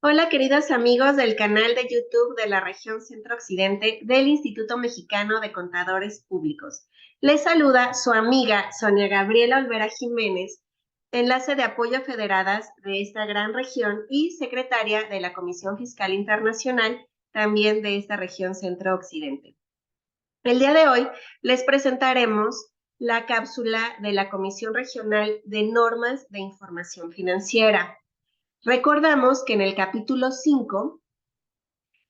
Hola, queridos amigos del canal de YouTube de la región Centro-Occidente del Instituto Mexicano de Contadores Públicos. Les saluda su amiga Sonia Gabriela Olvera Jiménez, enlace de apoyo a federadas de esta gran región y secretaria de la Comisión Fiscal Internacional, también de esta región Centro-Occidente. El día de hoy les presentaremos la cápsula de la Comisión Regional de Normas de Información Financiera. Recordamos que en el capítulo 5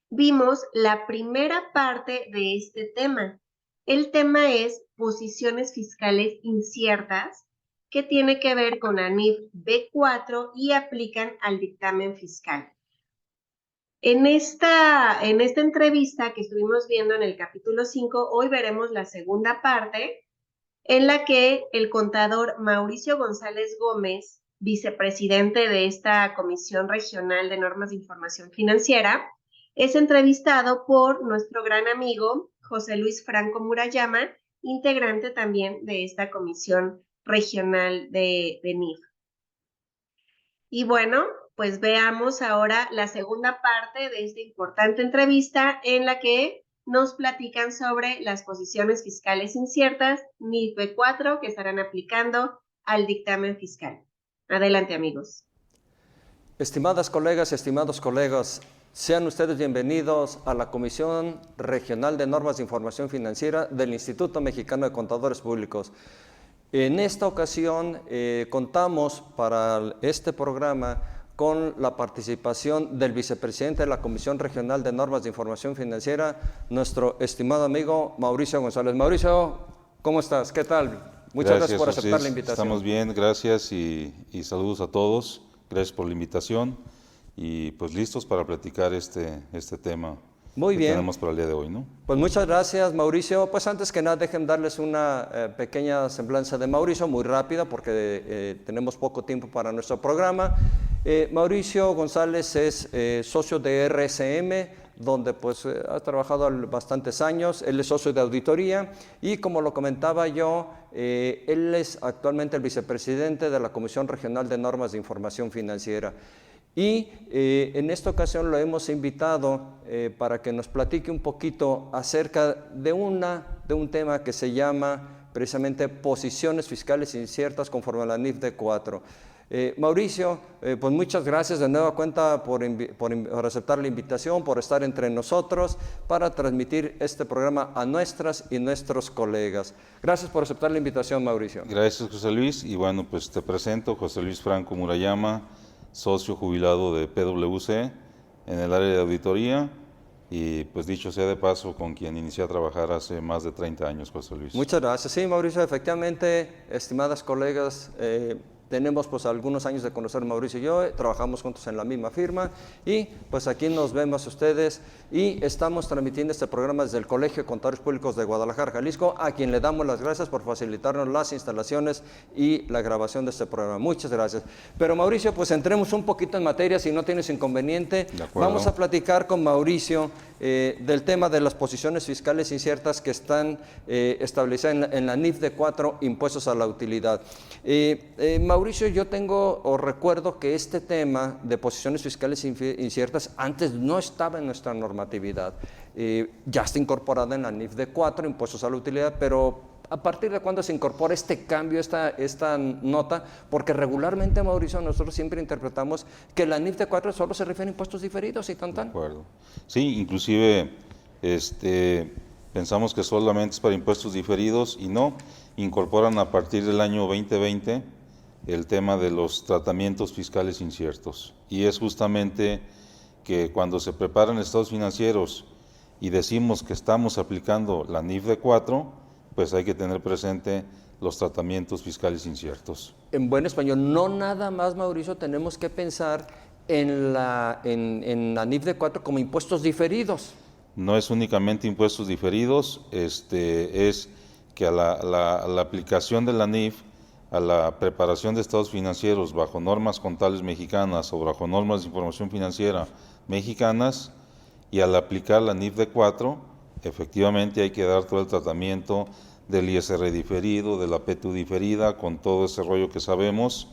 vimos la primera parte de este tema. El tema es posiciones fiscales inciertas, que tiene que ver con ANIF B4 y aplican al dictamen fiscal. En esta entrevista que estuvimos viendo en el capítulo 5, hoy veremos la segunda parte, en la que el contador Mauricio González Gómez, vicepresidente de esta Comisión Regional de Normas de Información Financiera, es entrevistado por nuestro gran amigo José Luis Franco Murayama, integrante también de esta Comisión Regional de NIF. Y bueno, pues veamos ahora la segunda parte de esta importante entrevista en la que nos platican sobre las posiciones fiscales inciertas, NIF B4, que estarán aplicando al dictamen fiscal. Adelante, amigos. Estimadas colegas, estimados colegas, sean ustedes bienvenidos a la Comisión Regional de Normas de Información Financiera del Instituto Mexicano de Contadores Públicos. En esta ocasión contamos para este programa con la participación del vicepresidente de la Comisión Regional de Normas de Información Financiera, nuestro estimado amigo Mauricio González. Mauricio, ¿cómo estás? ¿Qué tal? Muchas gracias por aceptar la invitación. Estamos bien, gracias y saludos a todos. Gracias por la invitación y pues listos para platicar este tema. Muy bien. Que tenemos para el día de hoy, ¿no? Pues muchas gracias, Mauricio. Pues antes que nada, dejen darles una pequeña semblanza de Mauricio, muy rápida, porque tenemos poco tiempo para nuestro programa. Mauricio González es socio de RSM, donde pues ha trabajado bastantes años. Él es socio de auditoría y, como lo comentaba yo, él es actualmente el vicepresidente de la Comisión Regional de Normas de Información Financiera. Y en esta ocasión lo hemos invitado para que nos platique un poquito acerca de un tema que se llama precisamente posiciones fiscales inciertas conforme a la NIF D4. Mauricio, pues muchas gracias de nueva cuenta por aceptar la invitación, por estar entre nosotros para transmitir este programa a nuestras y nuestros colegas. Gracias por aceptar la invitación, Mauricio. Gracias, José Luis. Y bueno, pues te presento, José Luis Franco Murayama, socio jubilado de PwC en el área de auditoría y pues dicho sea de paso con quien inicié a trabajar hace más de 30 años, José Luis. Muchas gracias. Sí, Mauricio, efectivamente, estimadas colegas, tenemos pues algunos años de conocer a Mauricio y yo, trabajamos juntos en la misma firma y pues aquí nos vemos ustedes y estamos transmitiendo este programa desde el Colegio de Contadores Públicos de Guadalajara, Jalisco, a quien le damos las gracias por facilitarnos las instalaciones y la grabación de este programa. Muchas gracias. Pero Mauricio, pues entremos un poquito en materia, si no tienes inconveniente. Vamos a platicar con Mauricio del tema de las posiciones fiscales inciertas que están establecidas en la NIF D4, impuestos a la utilidad. Mauricio, yo recuerdo que este tema de posiciones fiscales inciertas antes no estaba en nuestra normatividad. Ya está incorporada en la NIF D4, impuestos a la utilidad, pero ¿a partir de cuándo se incorpora este cambio, esta nota? Porque regularmente, Mauricio, nosotros siempre interpretamos que la NIF D4 solo se refiere a impuestos diferidos y tan. De acuerdo. Sí, inclusive pensamos que solamente es para impuestos diferidos y no, incorporan a partir del año 2020 el tema de los tratamientos fiscales inciertos. Y es justamente que cuando se preparan estados financieros y decimos que estamos aplicando la NIF D4, pues hay que tener presente los tratamientos fiscales inciertos. En buen español, no nada más, Mauricio, tenemos que pensar en la NIF D4 como impuestos diferidos. No es únicamente impuestos diferidos, es que a la aplicación de la NIF, a la preparación de estados financieros bajo normas contables mexicanas o bajo normas de información financiera mexicanas, y al aplicar la NIF D4, efectivamente hay que dar todo el tratamiento del ISR diferido, de la PTU diferida, con todo ese rollo que sabemos,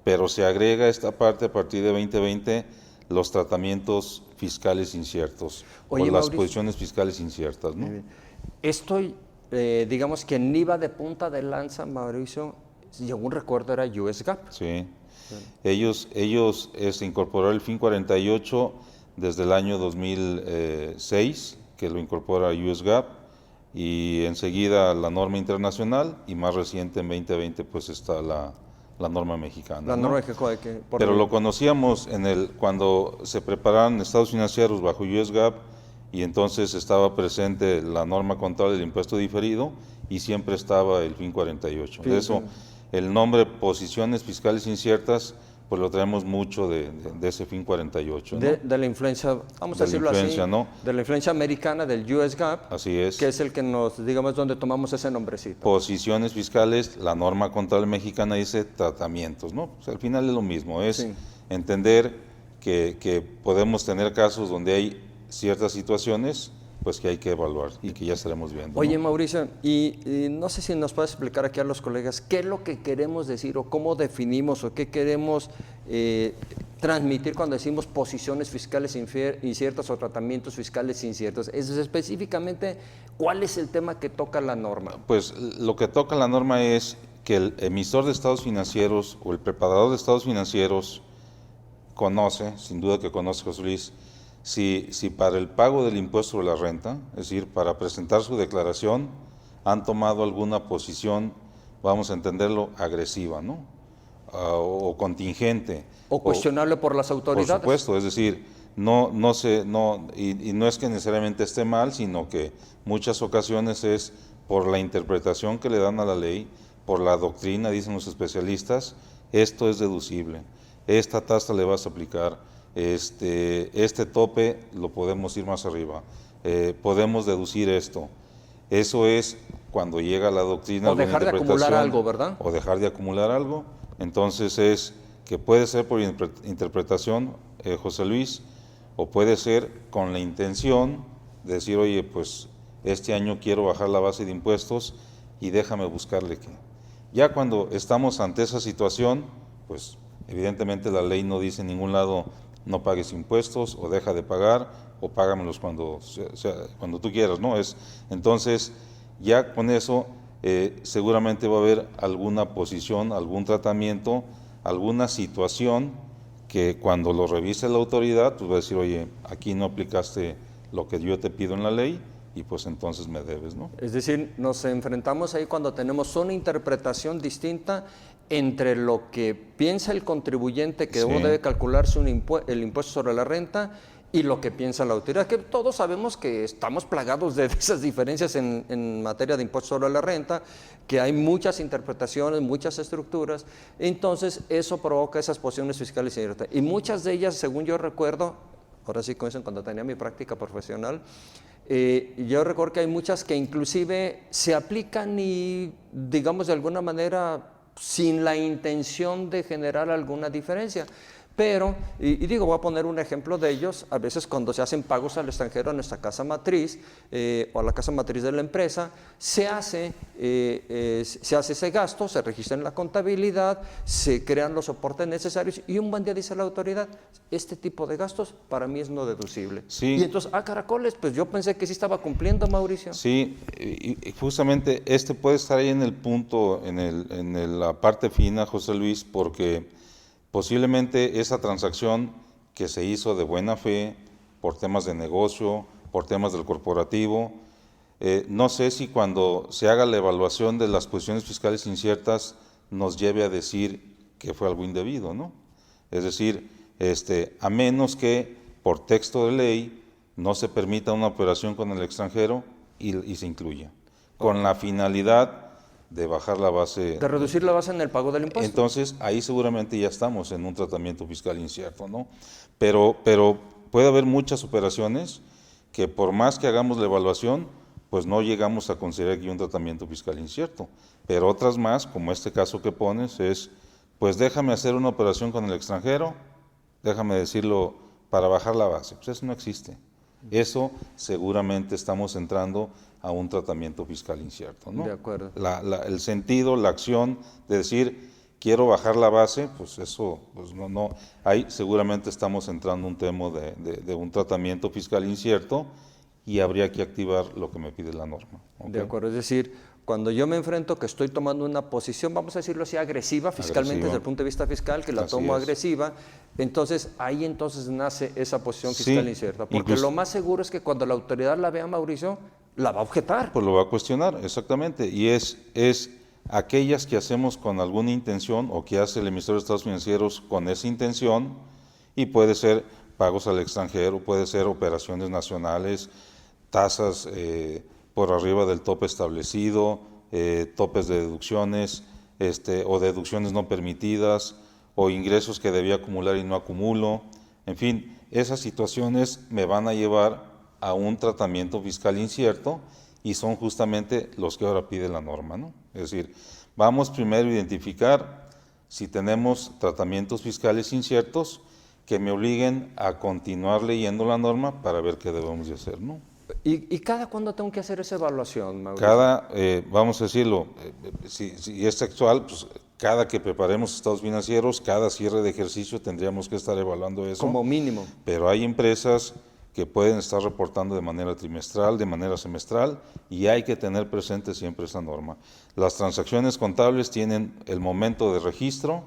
pero se agrega esta parte a partir de 2020, los tratamientos fiscales inciertos Oye, o las Mauricio, posiciones fiscales inciertas, ¿no? estoy, digamos que en IVA de punta de lanza, Mauricio, según recuerdo era US GAAP. Sí. Ellos se incorporó el FIN 48 desde el año 2006, que lo incorpora US GAAP, y enseguida la norma internacional, y más reciente en 2020 pues está la norma mexicana. La ¿no? norma Pero lo conocíamos cuando se preparaban estados financieros bajo US GAAP, y entonces estaba presente la norma contable del impuesto diferido y siempre estaba el FIN 48. De eso, el nombre posiciones fiscales inciertas, pues lo traemos mucho de ese FIN 48. ¿no? De la influencia, vamos a De la decirlo influencia, así, ¿no? de la influencia americana del US GAAP, Así es. que es el que nos, digamos, donde tomamos ese nombrecito. Posiciones fiscales, la norma contable mexicana dice tratamientos, ¿no? Pues al final es lo mismo, es Sí. entender que podemos tener casos donde hay ciertas situaciones, pues que hay que evaluar y que ya estaremos viendo. Oye, ¿no? Mauricio, y no sé si nos puedes explicar aquí a los colegas qué es lo que queremos decir o cómo definimos o qué queremos transmitir cuando decimos posiciones fiscales inciertas o tratamientos fiscales inciertos. Es específicamente, ¿cuál es el tema que toca la norma? Pues lo que toca la norma es que el emisor de estados financieros o el preparador de estados financieros conoce, sin duda que conoce José Luis, si para el pago del impuesto sobre la renta, es decir, para presentar su declaración, han tomado alguna posición, vamos a entenderlo, agresiva, ¿no? O contingente. O cuestionable por las autoridades. Por supuesto, es decir, y no es que necesariamente esté mal, sino que muchas ocasiones es por la interpretación que le dan a la ley, por la doctrina, dicen los especialistas, esto es deducible, esta tasa le vas a aplicar, este tope lo podemos ir más arriba, podemos deducir esto. Eso es cuando llega la doctrina. O dejar de acumular algo, ¿verdad? O dejar de acumular algo. Entonces es que puede ser por interpretación, José Luis, o puede ser con la intención de decir, oye, pues este año quiero bajar la base de impuestos y déjame buscarle qué. Ya cuando estamos ante esa situación, pues evidentemente la ley no dice en ningún lado no pagues impuestos o deja de pagar o págamelos cuando tú quieras, ¿no? Entonces, ya con eso seguramente va a haber alguna posición, algún tratamiento, alguna situación que cuando lo revise la autoridad, pues va a decir, oye, aquí no aplicaste lo que yo te pido en la ley y pues entonces me debes, ¿no? Es decir, nos enfrentamos ahí cuando tenemos una interpretación distinta entre lo que piensa el contribuyente que Sí. debe calcularse el impuesto sobre la renta y lo que piensa la autoridad, que todos sabemos que estamos plagados de esas diferencias en materia de impuesto sobre la renta, que hay muchas interpretaciones, muchas estructuras, entonces eso provoca esas posiciones fiscales inciertas. Y muchas de ellas, según yo recuerdo, ahora sí comienzan cuando tenía mi práctica profesional, yo recuerdo que hay muchas que inclusive se aplican y, digamos, de alguna manera sin la intención de generar alguna diferencia. Pero, y digo, voy a poner un ejemplo de ellos, a veces cuando se hacen pagos al extranjero a nuestra casa matriz o a la casa matriz de la empresa, se hace ese gasto, se registra en la contabilidad, se crean los soportes necesarios y un buen día dice la autoridad, este tipo de gastos para mí es no deducible. Sí. Y entonces, caracoles, pues yo pensé que sí estaba cumpliendo, Mauricio. Sí, y justamente puede estar ahí en el punto, en la parte fina, José Luis, porque posiblemente esa transacción que se hizo de buena fe por temas de negocio, por temas del corporativo, no sé si cuando se haga la evaluación de las posiciones fiscales inciertas nos lleve a decir que fue algo indebido, ¿no? Es decir, a menos que por texto de ley no se permita una operación con el extranjero y se incluya, con la finalidad de bajar la base. De reducir la base en el pago del impuesto. Entonces, ahí seguramente ya estamos en un tratamiento fiscal incierto, ¿no? Pero puede haber muchas operaciones que por más que hagamos la evaluación, pues no llegamos a considerar que hay un tratamiento fiscal incierto. Pero otras más, como este caso que pones, pues déjame hacer una operación con el extranjero, déjame decirlo, para bajar la base. Pues eso no existe. Eso seguramente estamos entrando a un tratamiento fiscal incierto, ¿no? De acuerdo. El sentido, la acción de decir quiero bajar la base, pues eso, pues no, ahí seguramente estamos entrando en un tema de un tratamiento fiscal incierto y habría que activar lo que me pide la norma. ¿Okay? De acuerdo, es decir, cuando yo me enfrento que estoy tomando una posición, vamos a decirlo así, agresiva fiscalmente desde el punto de vista fiscal, que la tomo agresiva, entonces ahí entonces nace esa posición fiscal incierta, porque lo más seguro es que cuando la autoridad la vea, Mauricio, la va a objetar. Pues lo va a cuestionar, exactamente, y es aquellas que hacemos con alguna intención o que hace el emisor de estados financieros con esa intención, y puede ser pagos al extranjero, puede ser operaciones nacionales, tasas por arriba del tope establecido, topes de deducciones o deducciones no permitidas, o ingresos que debía acumular y no acumulo. En fin, esas situaciones me van a llevar a un tratamiento fiscal incierto y son justamente los que ahora pide la norma, ¿no? Es decir, vamos primero a identificar si tenemos tratamientos fiscales inciertos que me obliguen a continuar leyendo la norma para ver qué debemos de hacer, ¿no? ¿Y cada cuándo tengo que hacer esa evaluación, Mauricio? Vamos a decirlo, si es sexual, pues cada que preparemos estados financieros, cada cierre de ejercicio tendríamos que estar evaluando eso. Como mínimo. Pero hay empresas que pueden estar reportando de manera trimestral, de manera semestral, y hay que tener presente siempre esa norma. Las transacciones contables tienen el momento de registro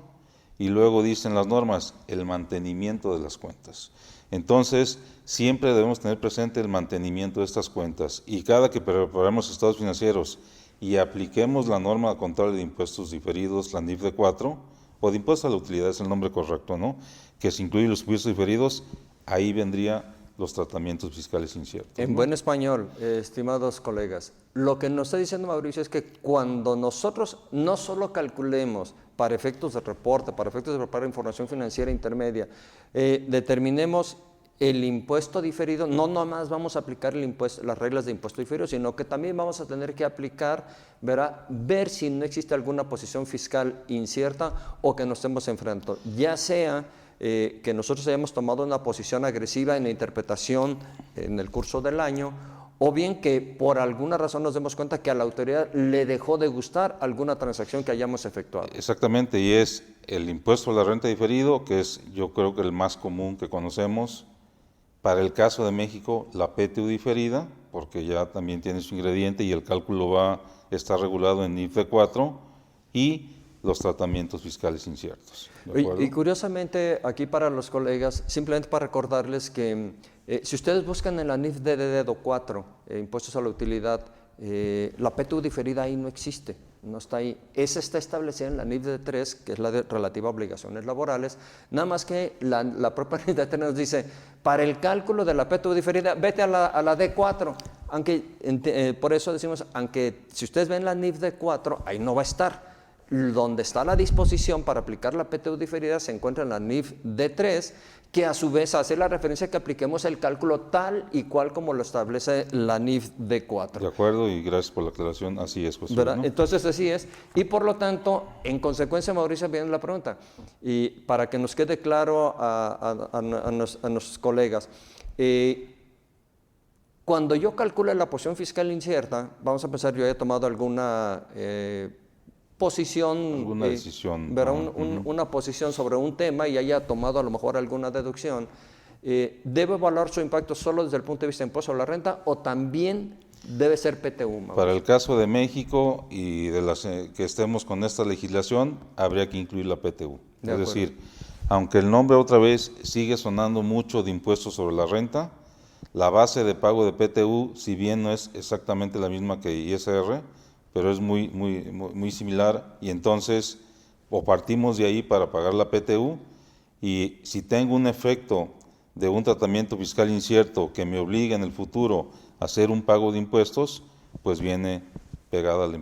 y luego dicen las normas, el mantenimiento de las cuentas. Entonces, siempre debemos tener presente el mantenimiento de estas cuentas, y cada que preparemos estados financieros y apliquemos la norma contable de impuestos diferidos, la NIF de 4, o de impuestos a la utilidad, es el nombre correcto, ¿no? Que se incluyen los impuestos diferidos, ahí vendría los tratamientos fiscales inciertos. En buen español, estimados colegas, lo que nos está diciendo Mauricio es que cuando nosotros no solo calculemos para efectos de reporte, para efectos de preparar información financiera intermedia, determinemos el impuesto diferido, no nomás vamos a aplicar las reglas de impuesto diferido, sino que también vamos a tener que aplicar, ver si no existe alguna posición fiscal incierta o que nos estemos enfrentando, ya sea que nosotros hayamos tomado una posición agresiva en la interpretación en el curso del año, o bien que por alguna razón nos demos cuenta que a la autoridad le dejó de gustar alguna transacción que hayamos efectuado. Exactamente, y es el impuesto a la renta diferido, que es yo creo que el más común que conocemos. Para el caso de México, la PTU diferida, porque ya también tiene su ingrediente y el cálculo va a estar regulado en NIF de 4, y los tratamientos fiscales inciertos. Y curiosamente, aquí para los colegas, simplemente para recordarles que si ustedes buscan en la NIF de dedo 4, impuestos a la utilidad, la PTU diferida ahí no existe, no está ahí. Esa está establecida en la NIF de 3, que es la de relativa a obligaciones laborales, nada más que la propia NIF de 3 nos dice, para el cálculo de la PTU diferida, vete a la D4, aunque por eso decimos, aunque si ustedes ven la NIF de 4, ahí no va a estar. Donde está la disposición para aplicar la PTU diferida se encuentra en la NIF D3, que a su vez hace la referencia que apliquemos el cálculo tal y cual como lo establece la NIF D4. De acuerdo, y gracias por la aclaración, así es, José, ¿no? Entonces así es, y por lo tanto, en consecuencia, Mauricio, viene la pregunta, y para que nos quede claro a nuestros colegas, cuando yo calcule la posición fiscal incierta, vamos a pensar, yo he tomado alguna posición, alguna decisión, una posición sobre un tema y haya tomado a lo mejor alguna deducción, ¿debe evaluar su impacto solo desde el punto de vista de impuesto a la renta o también debe ser PTU? Mauricio? Para el caso de México y de las que estemos con esta legislación, habría que incluir la PTU. Es decir, aunque el nombre otra vez sigue sonando mucho de impuestos sobre la renta, la base de pago de PTU, si bien no es exactamente la misma que ISR, pero es muy similar, y entonces o partimos de ahí para pagar la PTU, y si tengo un efecto de un tratamiento fiscal incierto que me obliga en el futuro a hacer un pago de impuestos, pues viene pegada la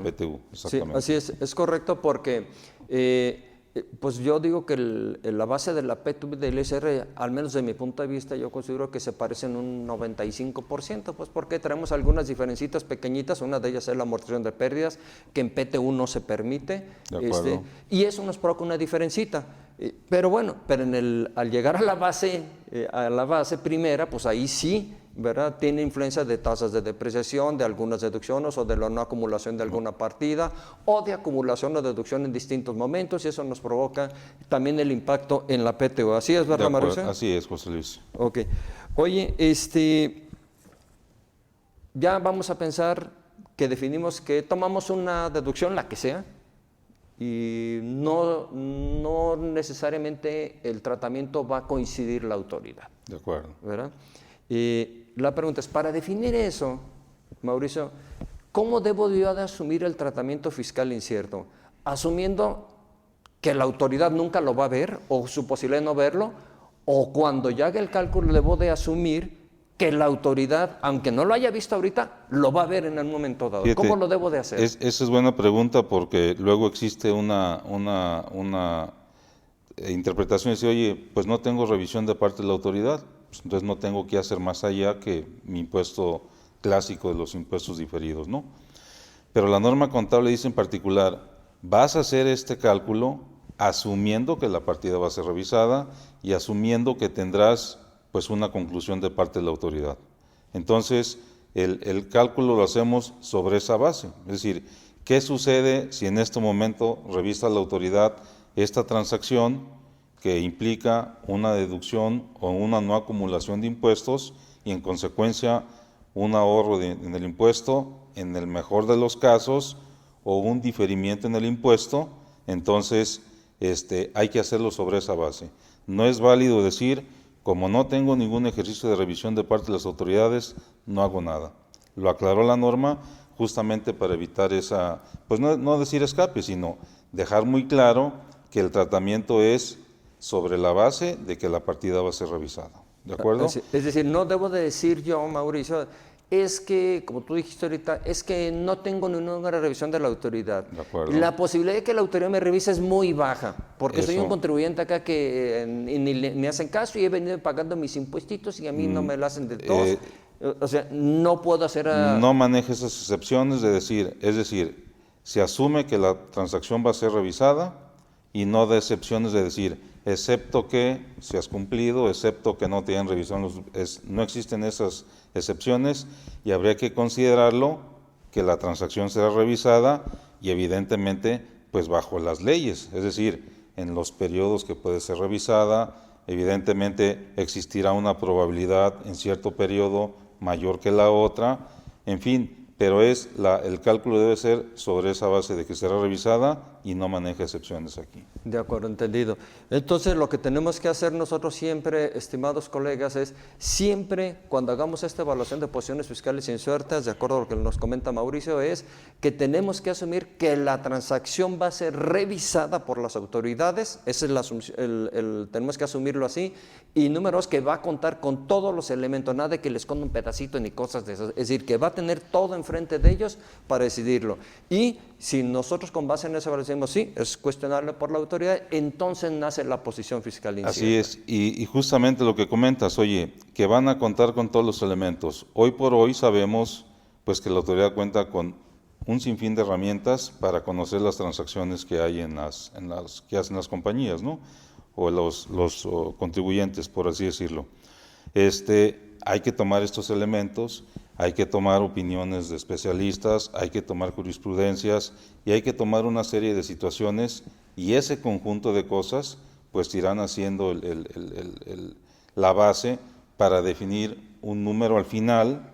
PTU. Exactamente. Sí, así es correcto, porque pues yo digo que la base de la PTU del ISR, al menos de mi punto de vista, yo considero que se parecen un 95%, pues porque tenemos algunas diferencitas pequeñitas, una de ellas es la amortización de pérdidas, que en PTU no se permite, y eso nos provoca una diferencita. Pero bueno, al llegar a la base primera, pues ahí sí ¿verdad? Tiene influencia de tasas de depreciación, de algunas deducciones o de la no acumulación de alguna partida o de acumulación o deducción en distintos momentos, y eso nos provoca también el impacto en la PTU. ¿Así es, verdad, Mauricio? Así es, José Luis. Ok. Oye, ya vamos a pensar que definimos que tomamos una deducción, la que sea, y no necesariamente el tratamiento va a coincidir la autoridad. De acuerdo. ¿Verdad? La pregunta es, para definir eso, Mauricio, ¿cómo debo yo de asumir el tratamiento fiscal incierto? ¿Asumiendo que la autoridad nunca lo va a ver o su posibilidad de no verlo? ¿O cuando ya haga el cálculo debo de asumir que la autoridad, aunque no lo haya visto ahorita, lo va a ver en el momento dado? Fíjate, ¿cómo lo debo de hacer? Esa es buena pregunta, porque luego existe una interpretación de decir, oye, pues no tengo revisión de parte de la autoridad, pues entonces no tengo que hacer más allá que mi impuesto clásico de los impuestos diferidos, ¿no? Pero la norma contable dice en particular, vas a hacer este cálculo asumiendo que la partida va a ser revisada y asumiendo que tendrás pues una conclusión de parte de la autoridad. Entonces, el cálculo lo hacemos sobre esa base. Es decir, ¿qué sucede si en este momento revisa la autoridad esta transacción que implica una deducción o una no acumulación de impuestos y en consecuencia un ahorro en el impuesto, en el mejor de los casos, o un diferimiento en el impuesto? Entonces, hay que hacerlo sobre esa base. No es válido decir, como no tengo ningún ejercicio de revisión de parte de las autoridades, no hago nada. Lo aclaró la norma justamente para evitar esa, pues no decir escape, sino dejar muy claro que el tratamiento es sobre la base de que la partida va a ser revisada. ¿De acuerdo? Es decir, no debo de decir yo, Mauricio, es que, como tú dijiste ahorita, es que no tengo ninguna revisión de la autoridad. De acuerdo. La posibilidad de que la autoridad me revise es muy baja, porque soy Eso. un contribuyente acá que ni me hacen caso y he venido pagando mis impuestitos y a mí no me lo hacen de todos. O sea, no puedo hacer... No maneje esas excepciones es decir, se asume que la transacción va a ser revisada y no de excepciones de decir, excepto que se has cumplido, excepto que no te hayan revisado, no existen esas excepciones y habría que considerarlo que la transacción será revisada y evidentemente pues bajo las leyes, es decir, en los periodos que puede ser revisada, evidentemente existirá una probabilidad en cierto periodo mayor que la otra, en fin, pero el cálculo debe ser sobre esa base de que será revisada y no maneja excepciones aquí. De acuerdo, entendido. Entonces, lo que tenemos que hacer nosotros siempre, estimados colegas, es siempre cuando hagamos esta evaluación de posiciones fiscales inciertas, de acuerdo a lo que nos comenta Mauricio, es que tenemos que asumir que la transacción va a ser revisada por las autoridades, esa es tenemos que asumirlo así, y número dos, que va a contar con todos los elementos, nada de que les esconda un pedacito ni cosas de esas, es decir, que va a tener todo enfrente de ellos para decidirlo. Y si nosotros con base en esa evaluación decimos sí, es cuestionable por la autoridad, entonces nace la posición fiscal incierta. Así es, y justamente lo que comentas, oye, que van a contar con todos los elementos. Hoy por hoy sabemos pues que la autoridad cuenta con un sinfín de herramientas para conocer las transacciones que hay que hacen las compañías, ¿no? O los contribuyentes, por así decirlo. Hay que tomar estos elementos, hay que tomar opiniones de especialistas, hay que tomar jurisprudencias y hay que tomar una serie de situaciones y ese conjunto de cosas pues irán haciendo la base para definir un número al final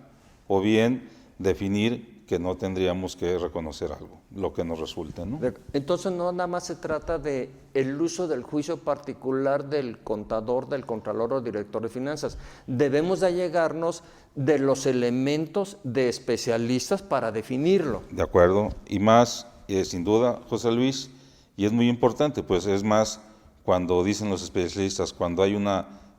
o bien definir que no tendríamos que reconocer algo, lo que nos resulte, ¿no? Entonces no nada más se trata de el uso del juicio particular del contador, del contralor o director de finanzas. Debemos de allegarnos de los elementos de especialistas para definirlo. De acuerdo, y más, sin duda, José Luis, y es muy importante, pues es más cuando dicen los especialistas, cuando hay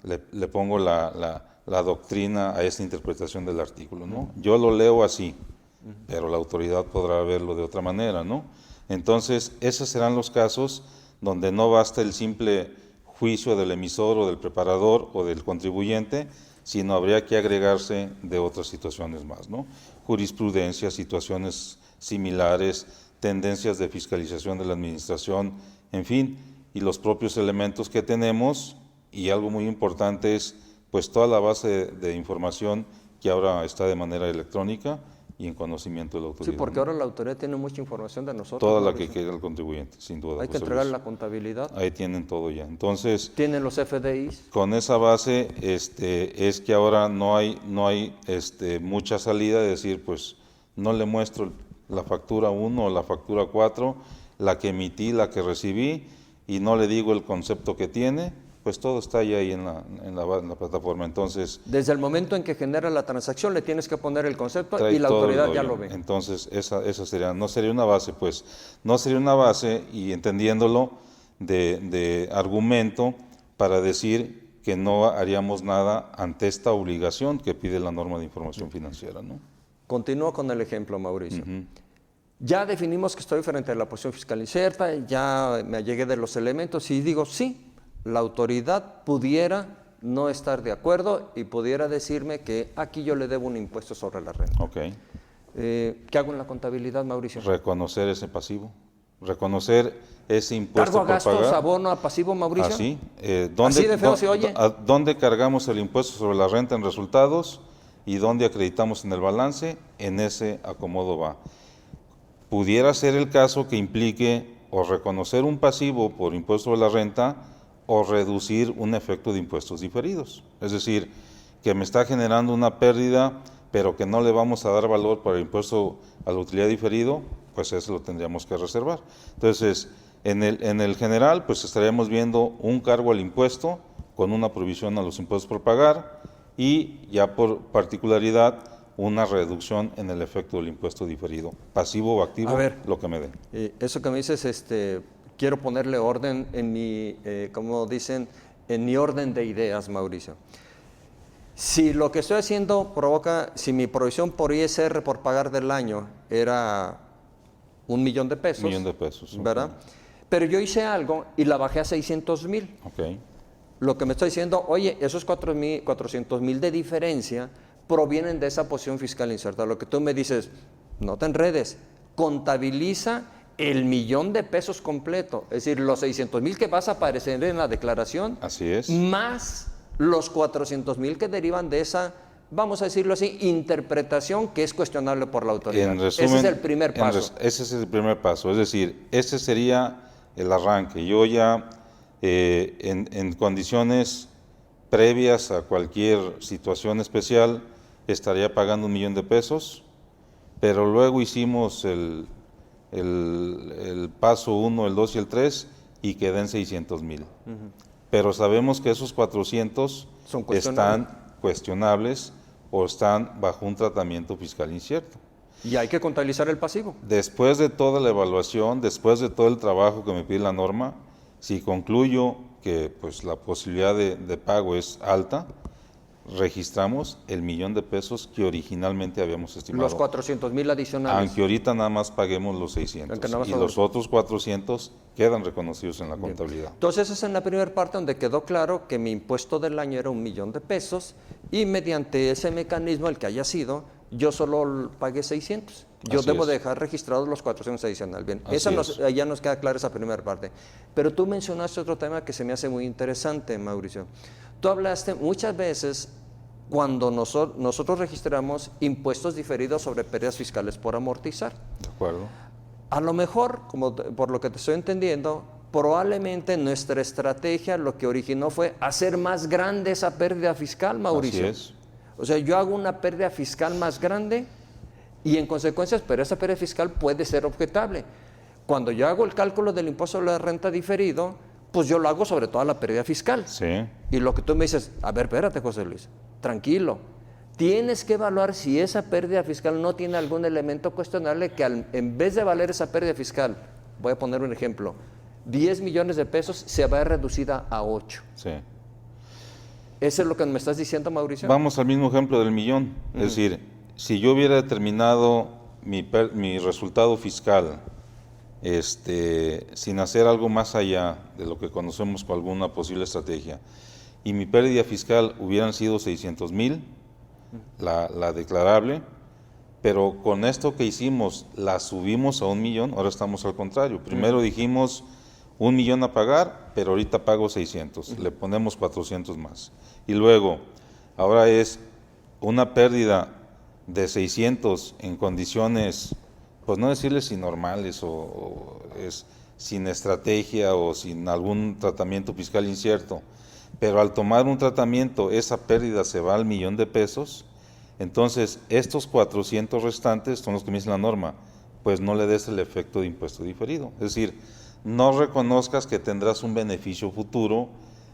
le pongo la doctrina a esta interpretación del artículo, ¿no? Yo lo leo así, pero la autoridad podrá verlo de otra manera, ¿no? Entonces, esos serán los casos donde no basta el simple juicio del emisor o del preparador o del contribuyente, sino habría que agregarse de otras situaciones más, ¿no? Jurisprudencia, situaciones similares, tendencias de fiscalización de la administración, en fin, y los propios elementos que tenemos, y algo muy importante es, pues, toda la base de información que ahora está de manera electrónica y en conocimiento de la autoridad. Sí, porque ahora la autoridad tiene mucha información de nosotros. Toda la que quiera el contribuyente, sin duda. Hay que entregar la contabilidad. Ahí tienen todo ya. Entonces, Tienen los FDIs. con esa base es que ahora no hay mucha salida de decir, pues no le muestro la factura 1 o la factura 4, la que emití, la que recibí, y no le digo el concepto que tiene, pues todo está ahí en la plataforma. Entonces, desde el momento en que genera la transacción le tienes que poner el concepto trae y la todo autoridad el ya rollo. lo ve. Entonces, esa sería, no sería una base, pues, no sería una base, y entendiéndolo de argumento para decir que no haríamos nada ante esta obligación que pide la norma de información financiera, ¿no? Continúo con el ejemplo, Mauricio. Ya definimos que estoy frente a la posición fiscal incerta, ya me llegué de los elementos y digo, sí, la autoridad pudiera no estar de acuerdo y pudiera decirme que aquí yo le debo un impuesto sobre la renta. Ok. ¿Qué hago en la contabilidad, Mauricio? Reconocer ese pasivo, reconocer ese impuesto ¿Cargo a por gastos, pagar. abono a pasivo, Mauricio? Así. Así de feo se oye. ¿Dónde cargamos el impuesto sobre la renta en resultados y dónde acreditamos en el balance? En ese acomodo va. Pudiera ser el caso que implique o reconocer un pasivo por impuesto sobre la renta o reducir un efecto de impuestos diferidos. Es decir, que me está generando una pérdida, pero que no le vamos a dar valor para el impuesto a la utilidad diferido, pues eso lo tendríamos que reservar. Entonces, en el general, pues estaríamos viendo un cargo al impuesto con una provisión a los impuestos por pagar y ya por particularidad una reducción en el efecto del impuesto diferido, pasivo o activo, lo que me dé. Eso que me dices, quiero ponerle orden en mi, como dicen, en mi orden de ideas, Mauricio. Si lo que estoy haciendo provoca, si mi provisión por ISR por pagar del año era $1,000,000 de pesos. $1,000,000 de pesos. ¿Verdad? Okay. Pero yo hice algo y la bajé a 600,000. Ok. Lo que me está diciendo, oye, esos 400,000 de diferencia provienen de esa posición fiscal incerta. Lo que tú me dices, no te enredes, contabiliza el $1,000,000 de pesos completo, es decir, los 600,000 que vas a aparecer en la declaración, así es, más los 400,000 que derivan de esa, vamos a decirlo así, interpretación que es cuestionable por la autoridad. En resumen, ese es el primer paso. Ese es el primer paso, es decir, ese sería el arranque. Yo ya en condiciones previas a cualquier situación especial estaría pagando $1,000,000 de pesos, pero luego hicimos el paso 1, el 2 y el 3 y quedé en 600,000. Pero sabemos que esos 400 están cuestionables o están bajo un tratamiento fiscal incierto. Y hay que contabilizar el pasivo. Después de toda la evaluación, después de todo el trabajo que me pide la norma, si concluyo que pues, la posibilidad de pago es alta, registramos el $1,000,000 de pesos que originalmente habíamos estimado. Los 400,000 adicionales. Aunque ahorita nada más paguemos los 600. Y los otros 400 quedan reconocidos en la contabilidad. Entonces, esa es en la primera parte donde quedó claro que mi impuesto del año era $1,000,000 de pesos y mediante ese mecanismo, el que haya sido, yo solo pagué 600. Yo debo dejar registrados los 400 adicionales. Bien, ya nos queda clara esa primera parte. Pero tú mencionaste otro tema que se me hace muy interesante, Mauricio. Tú hablaste muchas veces cuando nosotros registramos impuestos diferidos sobre pérdidas fiscales por amortizar. De acuerdo. A lo mejor, como por lo que te estoy entendiendo, probablemente nuestra estrategia lo que originó fue hacer más grande esa pérdida fiscal, Mauricio. Así es. O sea, yo hago una pérdida fiscal más grande y en consecuencia, pero esa pérdida fiscal puede ser objetable. Cuando yo hago el cálculo del impuesto sobre la renta diferido, pues yo lo hago sobre toda la pérdida fiscal. Sí. Y lo que tú me dices, a ver, espérate, José Luis, tranquilo. Tienes que evaluar si esa pérdida fiscal no tiene algún elemento cuestionable que en vez de valer esa pérdida fiscal, voy a poner un ejemplo, 10 millones de pesos se va a reducida a 8. Sí. ¿Eso es lo que me estás diciendo, Mauricio? Vamos al mismo ejemplo del millón. Es decir, si yo hubiera determinado mi resultado fiscal sin hacer algo más allá de lo que conocemos como alguna posible estrategia, y mi pérdida fiscal hubieran sido 600,000, la declarable, pero con esto que hicimos la subimos a 1,000,000, ahora estamos al contrario. Primero dijimos 1,000,000 a pagar, pero ahorita pago 600, le ponemos 400 más. Y luego, ahora es una pérdida de 600 en condiciones, pues no decirles inormales o sin estrategia o sin algún tratamiento fiscal incierto, pero al tomar un tratamiento esa pérdida se va al $1,000,000, entonces estos 400 restantes son los que me dice la norma, pues no le des el efecto de impuesto diferido, es decir, no reconozcas que tendrás un beneficio futuro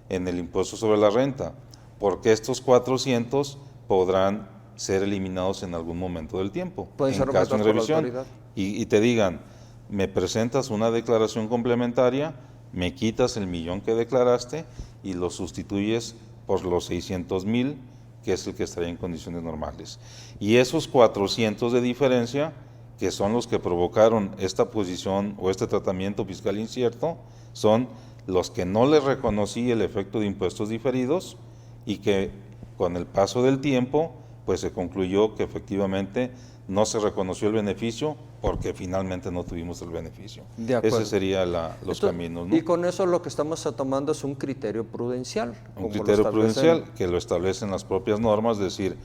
en el impuesto sobre la renta, porque estos 400 podrán ser eliminados en algún momento del tiempo, Pueden ser en caso de revocados por la revisión, autoridad. y te digan, me presentas una declaración complementaria, me quitas el 1,000,000 que declaraste y lo sustituyes por los 600,000, que es el que estaría en condiciones normales. Y esos 400 de diferencia, que son los que provocaron esta posición o este tratamiento fiscal incierto, son los que no les reconocí el efecto de impuestos diferidos y que con el paso del tiempo, pues se concluyó que efectivamente no se reconoció el beneficio porque finalmente no tuvimos el beneficio. De acuerdo. Ese sería los caminos, ¿no? Y con eso lo que estamos tomando es un criterio prudencial. Un criterio prudencial que lo establecen las propias normas, es decir,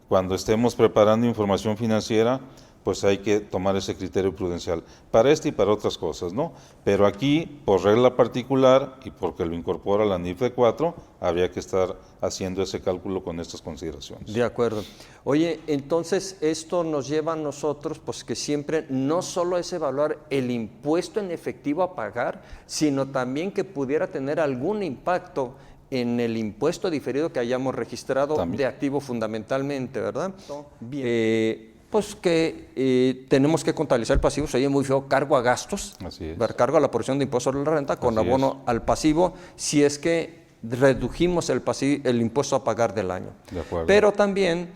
cuando estemos preparando información financiera, pues hay que tomar ese criterio prudencial para y para otras cosas, ¿no? Pero aquí, por regla particular y porque lo incorpora la NIF de 4, habría que estar haciendo ese cálculo con estas consideraciones. De acuerdo. Oye, entonces esto nos lleva a nosotros, pues que siempre no solo es evaluar el impuesto en efectivo a pagar, sino también que pudiera tener algún impacto en el impuesto diferido que hayamos registrado También. de activo fundamentalmente, ¿verdad? Bien. Pues que tenemos que contabilizar el pasivo, se oye muy feo, cargo a gastos, Así es. ver cargo a la porción de impuesto sobre la renta con Así abono al pasivo, si es que redujimos el impuesto a pagar del año. De acuerdo. Pero también,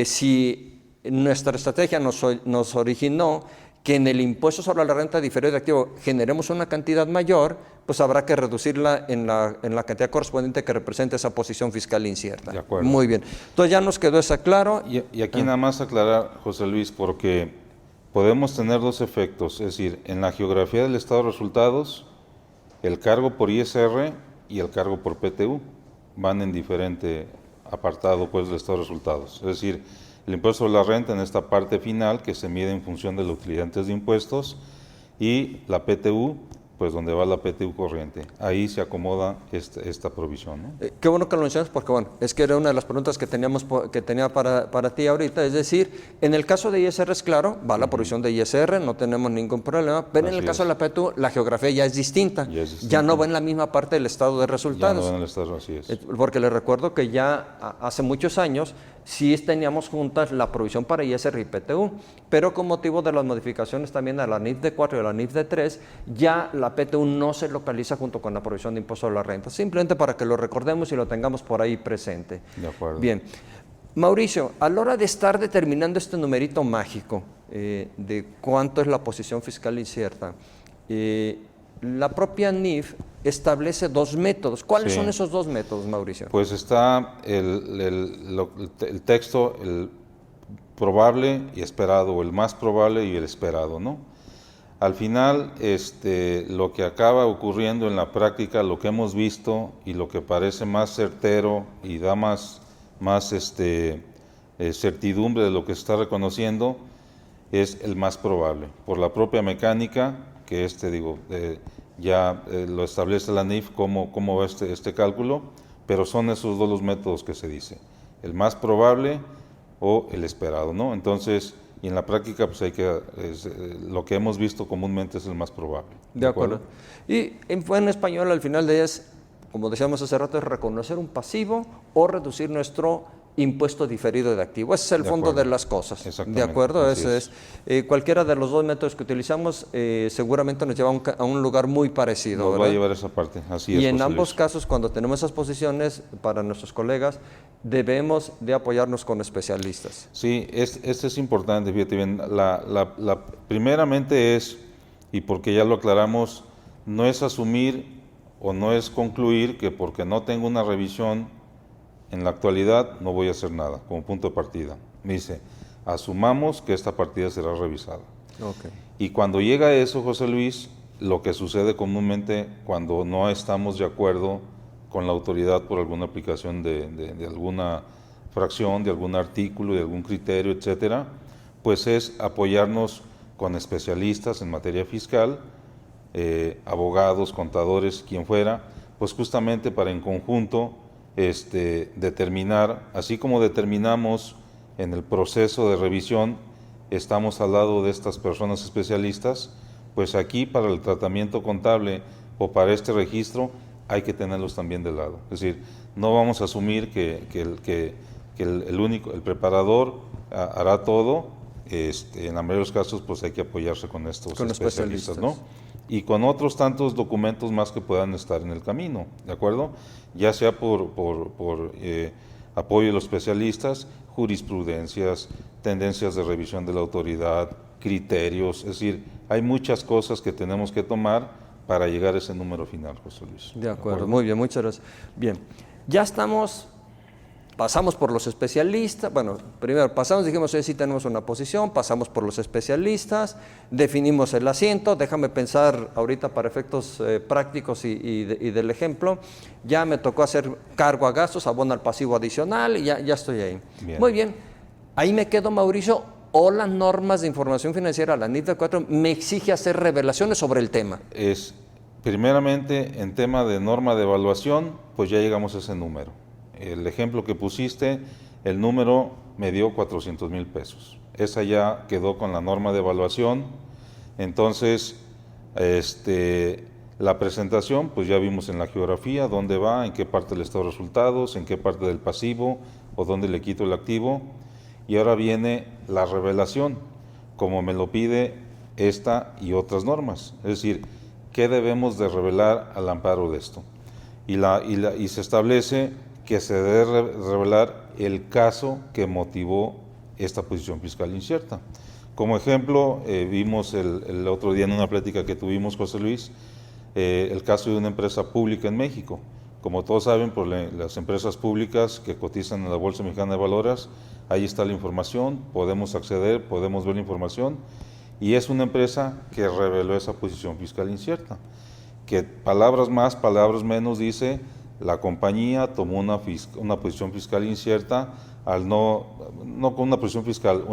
si nuestra estrategia nos originó que en el impuesto sobre la renta diferida de activo generemos una cantidad mayor, pues habrá que reducirla en la cantidad correspondiente que representa esa posición fiscal incierta. De acuerdo. Muy bien. Entonces ya nos quedó eso claro. Y aquí nada más aclarar, José Luis, porque podemos tener dos efectos, es decir, en la geografía del estado de resultados, el cargo por ISR y el cargo por PTU van en diferente apartado pues del estado de resultados. Es decir, el impuesto sobre la renta en esta parte final que se mide en función de la utilidad antes de impuestos y la PTU, pues donde va la PTU corriente. Ahí se acomoda esta provisión, ¿no? Qué bueno que lo mencionas porque, bueno, es que era una de las preguntas que tenía para ti ahorita. Es decir, en el caso de ISR es claro, va la provisión de ISR, no tenemos ningún problema, pero en el caso de la PTU, la geografía ya es distinta. Ya no va en la misma parte del estado de resultados. Ya no va en el estado, así es. Porque les recuerdo que ya hace muchos años sí teníamos juntas la provisión para ISR y PTU, pero con motivo de las modificaciones también a la NIF de 4 y a la NIF de 3, ya la PTU no se localiza junto con la provisión de impuesto a la renta, simplemente para que lo recordemos y lo tengamos por ahí presente. De acuerdo. Bien. Mauricio, a la hora de estar determinando este numerito mágico de cuánto es la posición fiscal incierta, la propia NIF establece dos métodos. ¿Cuáles son esos dos métodos, Mauricio? Pues está el texto, el probable y esperado, o el más probable y el esperado, ¿no? Al final, lo que acaba ocurriendo en la práctica, lo que hemos visto y lo que parece más certero y da más certidumbre de lo que se está reconociendo, es el más probable, por la propia mecánica que ya lo establece la NIF cómo va este cálculo, pero son esos dos los métodos que se dice, el más probable o el esperado, ¿no? Entonces, y en la práctica, pues lo que hemos visto comúnmente es el más probable. De acuerdo. Y en español, al final de es, como decíamos hace rato, es reconocer un pasivo o reducir nuestro impuesto diferido de activo. Ese es el fondo de las cosas. Exactamente. De acuerdo, ese es. Cualquiera de los dos métodos que utilizamos seguramente nos lleva a un lugar muy parecido. Nos ¿verdad? va a llevar esa parte, así es. Y en José ambos Luis. casos, cuando tenemos esas posiciones, para nuestros colegas, debemos de apoyarnos con especialistas. Sí, este es importante, fíjate bien. Primeramente es, y porque ya lo aclaramos, no es asumir o no es concluir que porque no tengo una revisión en la actualidad no voy a hacer nada, como punto de partida. Me dice, asumamos que esta partida será revisada. Okay. Y cuando llega a eso, José Luis, lo que sucede comúnmente cuando no estamos de acuerdo con la autoridad por alguna aplicación de alguna fracción, de algún artículo, de algún criterio, etcétera, pues es apoyarnos con especialistas en materia fiscal, abogados, contadores, quien fuera, pues justamente para en conjunto determinar, así como determinamos en el proceso de revisión, estamos al lado de estas personas especialistas, pues aquí para el tratamiento contable o para este registro hay que tenerlos también de lado. Es decir, no vamos a asumir que el preparador hará todo. En la mayoría de los casos pues hay que apoyarse con estos especialistas, ¿no? Y con otros tantos documentos más que puedan estar en el camino, ¿de acuerdo? Ya sea por apoyo de los especialistas, jurisprudencias, tendencias de revisión de la autoridad, criterios, es decir, hay muchas cosas que tenemos que tomar para llegar a ese número final, José Luis. De acuerdo, muy bien, muchas gracias. Bien, ya pasamos por los especialistas, bueno, primero dijimos, sí tenemos una posición, pasamos por los especialistas, definimos el asiento, déjame pensar ahorita para efectos prácticos y del ejemplo, ya me tocó hacer cargo a gastos, abono al pasivo adicional y ya estoy ahí. Bien. Muy bien, ahí me quedo, Mauricio, o las normas de información financiera, la NIF 4, me exige hacer revelaciones sobre el tema. Primeramente, en tema de norma de evaluación, pues ya llegamos a ese número. El ejemplo que pusiste, el número me dio 400,000 pesos. Esa ya quedó con la norma de evaluación. Entonces, la presentación, pues ya vimos en la geografía dónde va, en qué parte del estado de resultados, en qué parte del pasivo o dónde le quito el activo. Y ahora viene la revelación, como me lo pide esta y otras normas. Es decir, ¿qué debemos de revelar al amparo de esto? Y se establece que se debe revelar el caso que motivó esta posición fiscal incierta. Como ejemplo, vimos el otro día en una plática que tuvimos, José Luis, el caso de una empresa pública en México. Como todos saben, por las empresas públicas que cotizan en la Bolsa Mexicana de Valores, ahí está la información, podemos acceder, podemos ver la información, y es una empresa que reveló esa posición fiscal incierta, que palabras más, palabras menos dice, la compañía tomó una posición fiscal incierta al no con una posición fiscal,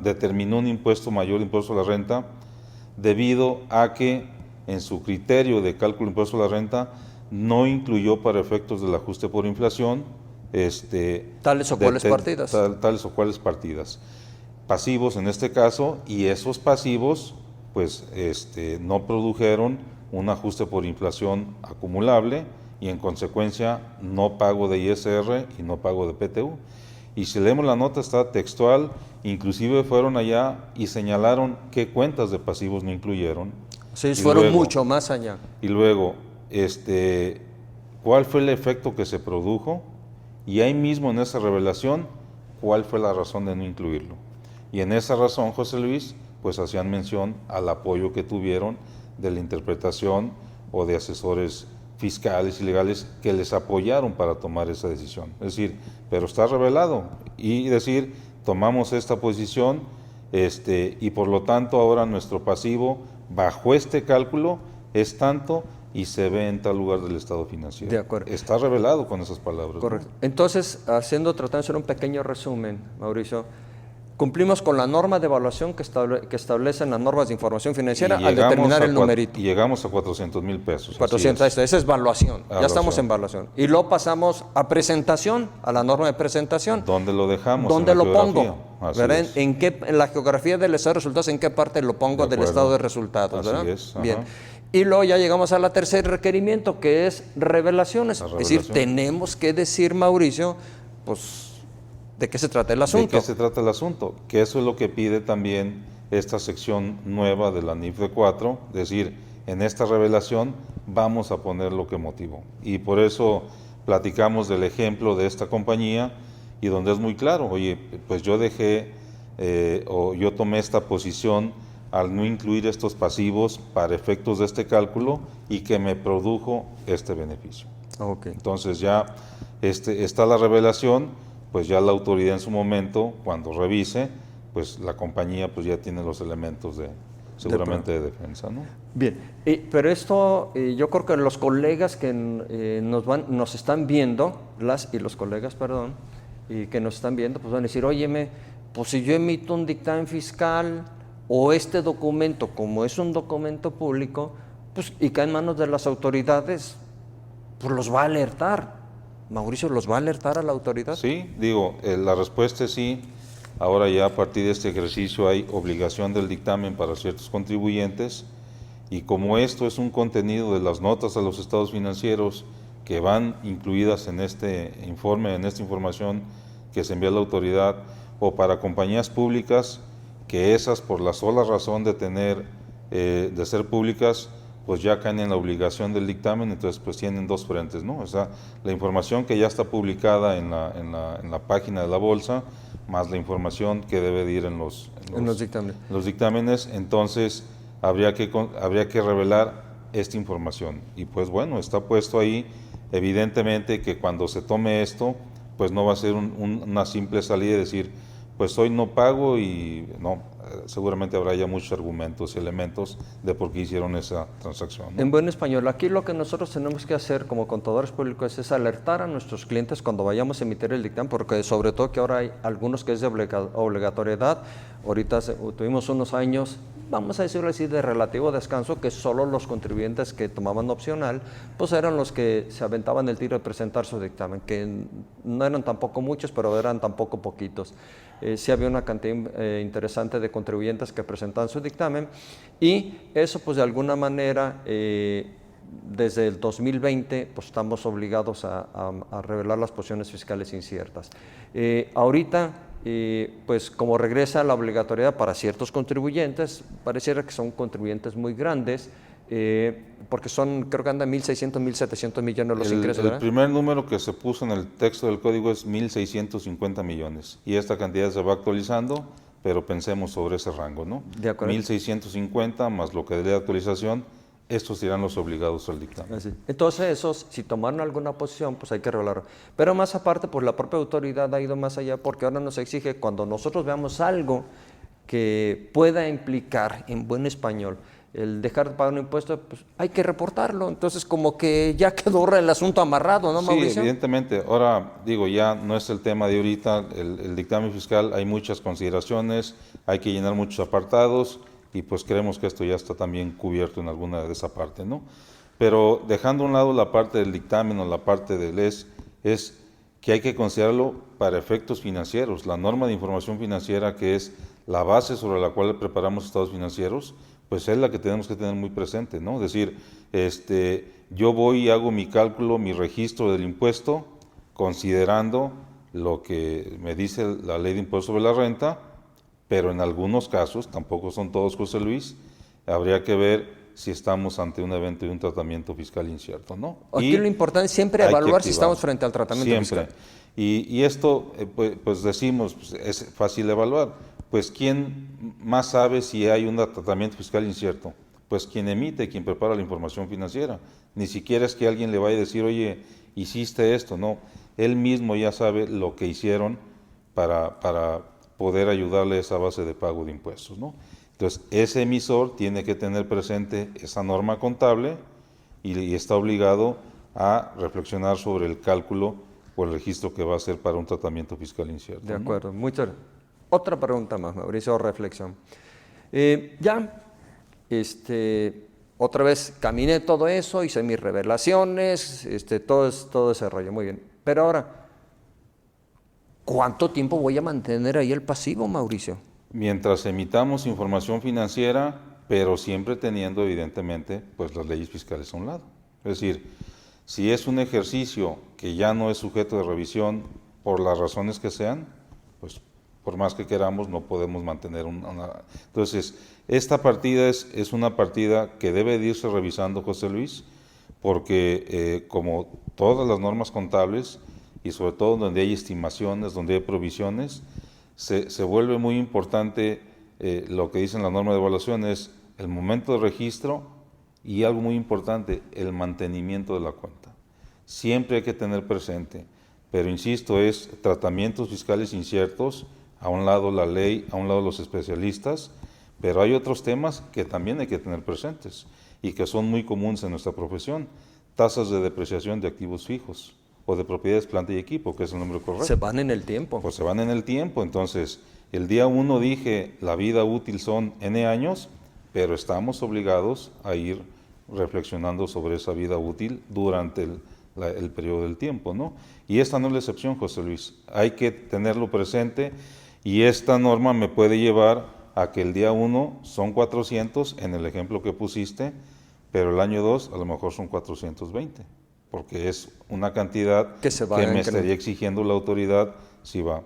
determinó un impuesto mayor, impuesto a la renta, debido a que en su criterio de cálculo de impuesto a la renta no incluyó para efectos del ajuste por inflación tales o cuales partidas. Tales o cuales partidas. Pasivos en este caso, y esos pasivos pues no produjeron un ajuste por inflación acumulable y en consecuencia no pago de ISR y no pago de PTU. Y si leemos la nota está textual, inclusive fueron allá y señalaron qué cuentas de pasivos no incluyeron. Sí, fueron mucho más allá. Y luego, ¿cuál fue el efecto que se produjo? Y ahí mismo en esa revelación, ¿cuál fue la razón de no incluirlo? Y en esa razón, José Luis, pues hacían mención al apoyo que tuvieron de la interpretación o de asesores fiscales y legales que les apoyaron para tomar esa decisión. Es decir, pero está revelado y decir, tomamos esta posición y por lo tanto ahora nuestro pasivo bajo este cálculo es tanto y se ve en tal lugar del estado financiero. De acuerdo. Está revelado con esas palabras. Correcto. ¿No? Entonces, tratando de hacer un pequeño resumen, Mauricio, cumplimos con la norma de evaluación que establecen las normas de información financiera al determinar el numerito. Y llegamos a 400,000 pesos. 400, esa es evaluación. Ya estamos en evaluación. Y luego pasamos a presentación, a la norma de presentación. ¿Dónde lo dejamos? ¿Dónde lo pongo? En la geografía del estado de resultados, ¿en qué parte lo pongo del estado de resultados? Así ¿verdad? es. Bien. Y luego ya llegamos a la tercer requerimiento, que es revelaciones. Es decir, tenemos que decir, Mauricio, pues, ¿de qué se trata el asunto? ¿De qué se trata el asunto? Que eso es lo que pide también esta sección nueva de la NIF de 4, es decir, en esta revelación vamos a poner lo que motivó. Y por eso platicamos del ejemplo de esta compañía y donde es muy claro, oye, pues yo yo tomé esta posición al no incluir estos pasivos para efectos de este cálculo y que me produjo este beneficio. Okay. Entonces ya está la revelación, pues ya la autoridad en su momento, cuando revise, pues la compañía pues ya tiene los elementos seguramente de defensa, ¿no? Bien, pero esto yo creo que los colegas que nos están viendo, los colegas, y que nos están viendo, pues van a decir, óyeme, pues si yo emito un dictamen fiscal o este documento, como es un documento público, pues y cae en manos de las autoridades, pues los va a alertar. Mauricio, ¿los va a alertar a la autoridad? Sí, digo, la respuesta es sí. Ahora ya a partir de este ejercicio hay obligación del dictamen para ciertos contribuyentes, y como esto es un contenido de las notas a los estados financieros que van incluidas en este informe, en esta información que se envía a la autoridad, o para compañías públicas, que esas por la sola razón de de ser públicas, pues ya caen en la obligación del dictamen, entonces pues tienen dos frentes, ¿no? O sea, la información que ya está publicada en la página de la bolsa, más la información que debe de ir en los dictámenes, entonces habría que revelar esta información. Y pues bueno, está puesto ahí, evidentemente que cuando se tome esto, pues no va a ser una simple salida y decir, pues hoy no pago, y no, seguramente habrá ya muchos argumentos y elementos de por qué hicieron esa transacción, ¿no? En buen español, aquí lo que nosotros tenemos que hacer como contadores públicos es alertar a nuestros clientes cuando vayamos a emitir el dictamen, porque sobre todo que ahora hay algunos que es de obligatoriedad. Ahorita tuvimos unos años, vamos a decirlo así, de relativo descanso, que solo los contribuyentes que tomaban opcional, pues eran los que se aventaban el tiro de presentar su dictamen, que no eran tampoco muchos, pero eran tampoco poquitos. Sí había una cantidad interesante de contribuyentes que presentaban su dictamen, y eso pues de alguna manera desde el 2020 pues estamos obligados a revelar las posiciones fiscales inciertas. Ahorita pues como regresa la obligatoriedad para ciertos contribuyentes, pareciera que son contribuyentes muy grandes, porque creo que andan 1.600, 1.700 millones los ingresos, ¿verdad? El primer número que se puso en el texto del código es 1.650 millones, y esta cantidad se va actualizando, pero pensemos sobre ese rango, ¿no? De acuerdo. 1.650 más lo que dé de actualización, estos serán los obligados al dictamen. Así. Entonces esos, si tomaron alguna posición, pues hay que revelarlo. Pero más aparte, pues la propia autoridad ha ido más allá, porque ahora nos exige, cuando nosotros veamos algo que pueda implicar, en buen español, el dejar de pagar un impuesto, pues hay que reportarlo. Entonces como que ya quedó el asunto amarrado, ¿no, Mauricio? Sí, evidentemente. Ahora, digo, ya no es el tema de ahorita, el dictamen fiscal, hay muchas consideraciones, hay que llenar muchos apartados, y pues creemos que esto ya está también cubierto en alguna de esa parte, ¿no? Pero dejando a un lado la parte del dictamen o la parte del es que hay que considerarlo para efectos financieros. La norma de información financiera, que es la base sobre la cual preparamos estados financieros, pues es la que tenemos que tener muy presente, ¿no? Es decir, yo voy y hago mi cálculo, mi registro del impuesto, considerando lo que me dice la ley de impuesto sobre la renta, pero en algunos casos, tampoco son todos, José Luis, habría que ver si estamos ante un evento y un tratamiento fiscal incierto, ¿no? Aquí lo importante es siempre evaluar si estamos frente al tratamiento fiscal. Y esto, pues decimos, pues es fácil evaluar. Pues ¿quién más sabe si hay un tratamiento fiscal incierto? Pues quien emite, quien prepara la información financiera. Ni siquiera es que alguien le vaya a decir, oye, hiciste esto, no. Él mismo ya sabe lo que hicieron para poder ayudarle a esa base de pago de impuestos, ¿no? Entonces, ese emisor tiene que tener presente esa norma contable y está obligado a reflexionar sobre el cálculo o el registro que va a hacer para un tratamiento fiscal incierto. De acuerdo, ¿no? Otra pregunta más, Mauricio, o reflexión. Otra vez caminé todo eso, hice mis revelaciones, todo ese rollo, muy bien. Pero ahora, ¿cuánto tiempo voy a mantener ahí el pasivo, Mauricio? Mientras emitamos información financiera, pero siempre teniendo evidentemente pues las leyes fiscales a un lado. Es decir, si es un ejercicio que ya no es sujeto de revisión por las razones que sean, pues por más que queramos no podemos mantener una... Entonces, esta partida es una partida que debe de irse revisando, José Luis, porque como todas las normas contables, y sobre todo donde hay estimaciones, donde hay provisiones, se vuelve muy importante lo que dicen las normas de evaluación, es el momento de registro y algo muy importante, el mantenimiento de la cuenta. Siempre hay que tener presente, pero insisto, es tratamientos fiscales inciertos, a un lado la ley, a un lado los especialistas, pero hay otros temas que también hay que tener presentes y que son muy comunes en nuestra profesión, tasas de depreciación de activos fijos. o de propiedades, planta y equipo, que es el número correcto. Se van en el tiempo. Pues se van en el tiempo, entonces el día 1 dije la vida útil son N años, pero estamos obligados a ir reflexionando sobre esa vida útil durante el periodo del tiempo, ¿no? Y esta no es la excepción, José Luis, hay que tenerlo presente y esta norma me puede llevar a que el día 1 son 400 en el ejemplo que pusiste, pero el año 2 a lo mejor son 420, porque es una cantidad que me estaría exigiendo la autoridad si va.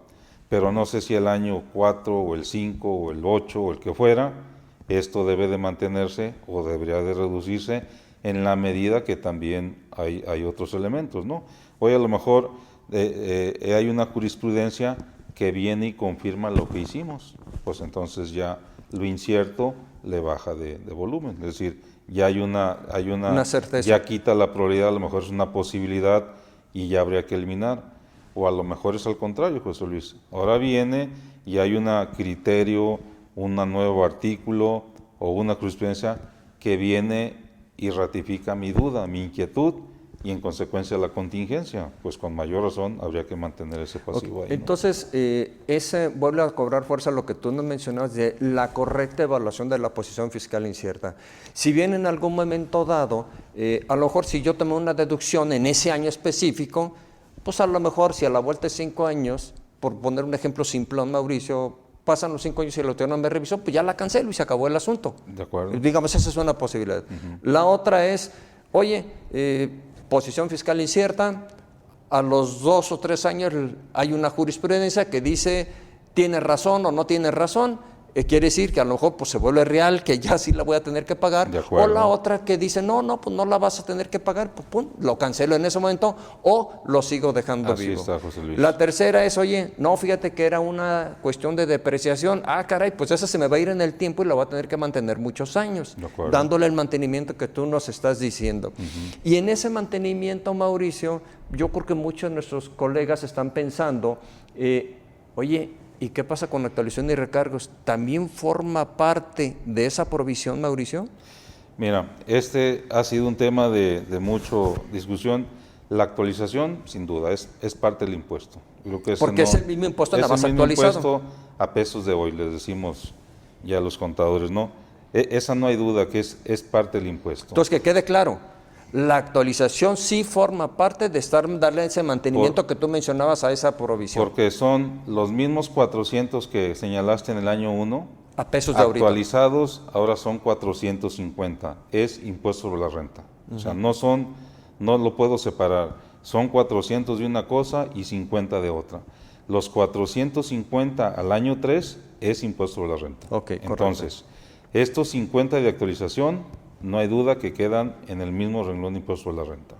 Pero no sé si el año 4 o el 5 o el 8 o el que fuera, esto debe de mantenerse o debería de reducirse en la medida que también hay otros elementos, ¿no? Hoy a lo mejor hay una jurisprudencia que viene y confirma lo que hicimos, pues entonces ya lo incierto le baja de volumen, es decir, ya hay una certeza. Ya quita la probabilidad, a lo mejor es una posibilidad y ya habría que eliminar. O a lo mejor es al contrario, José Luis. Ahora viene y hay un criterio, un nuevo artículo o una jurisprudencia que viene y ratifica mi duda, mi inquietud y en consecuencia la contingencia. Pues con mayor razón habría que mantener ese pasivo ahí, ¿no? Entonces, ese vuelve a cobrar fuerza lo que tú nos mencionabas de la correcta evaluación de la posición fiscal incierta. Si bien en algún momento dado, a lo mejor si yo tomé una deducción en ese año específico, pues a lo mejor si a la vuelta de 5 años, por poner un ejemplo simplón, Mauricio, pasan los 5 años y el autoridad no me revisó, pues ya la cancelo y se acabó el asunto. De acuerdo. Digamos, esa es una posibilidad. La otra es, oye, posición fiscal incierta, a los 2 o 3 años hay una jurisprudencia que dice tiene razón o no tiene razón, quiere decir que a lo mejor pues, se vuelve real, que ya sí la voy a tener que pagar, o la otra que dice no, pues no la vas a tener que pagar, pues pum, lo cancelo en ese momento o lo sigo dejando Así vivo. Está, José Luis. La tercera es, oye, no, fíjate que era una cuestión de depreciación, caray, pues esa se me va a ir en el tiempo y la voy a tener que mantener muchos años, dándole el mantenimiento que tú nos estás diciendo. Y en ese mantenimiento, Mauricio, yo creo que muchos de nuestros colegas están pensando, oye, ¿y qué pasa con actualización y recargos? ¿También forma parte de esa provisión, Mauricio? Mira, este ha sido un tema de mucha discusión. La actualización, sin duda, es parte del impuesto. Creo que porque es el mismo impuesto, nada más actualizado. Es el mismo impuesto a pesos de hoy, les decimos ya a los contadores, ¿no? Esa no hay duda que es parte del impuesto. Entonces, que quede claro, la actualización sí forma parte de darle ese mantenimiento que tú mencionabas a esa provisión. Porque son los mismos 400 que señalaste en el año 1, a pesos de actualizados, ahora son 450, es impuesto sobre la renta. O sea, no lo puedo separar, son 400 de una cosa y 50 de otra. Los 450 al año 3 es impuesto sobre la renta. Entonces, estos 50 de actualización, no hay duda que quedan en el mismo renglón de impuesto sobre la renta.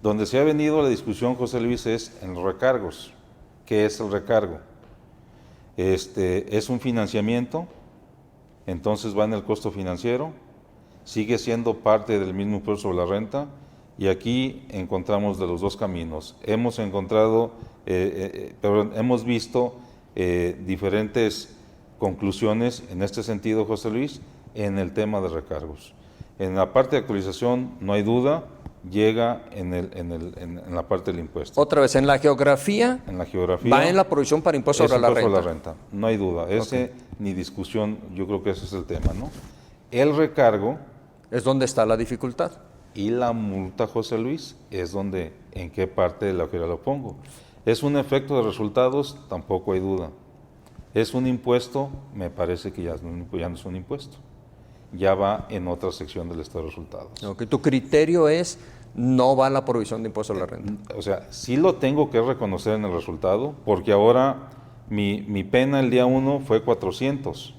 Donde se ha venido la discusión, José Luis, es en los recargos. ¿Qué es el recargo? Es un financiamiento, entonces va en el costo financiero, sigue siendo parte del mismo impuesto sobre la renta, y aquí encontramos de los dos caminos. Hemos visto diferentes conclusiones en este sentido, José Luis, en el tema de recargos. En la parte de actualización, no hay duda, llega en la parte del impuesto. Otra vez, en la geografía, va en la provisión para impuesto sobre la renta. No hay duda, ni discusión, yo creo que ese es el tema, ¿no? El recargo es donde está la dificultad. Y la multa, José Luis, es en qué parte de la que lo pongo. ¿Es un efecto de resultados? Tampoco hay duda. ¿Es un impuesto? Me parece que ya no es un impuesto. Ya va en otra sección del estado de resultados. Tu criterio es, no va a la provisión de impuesto a la renta. O sea, sí lo tengo que reconocer en el resultado, porque ahora mi pena el día 1 fue 400,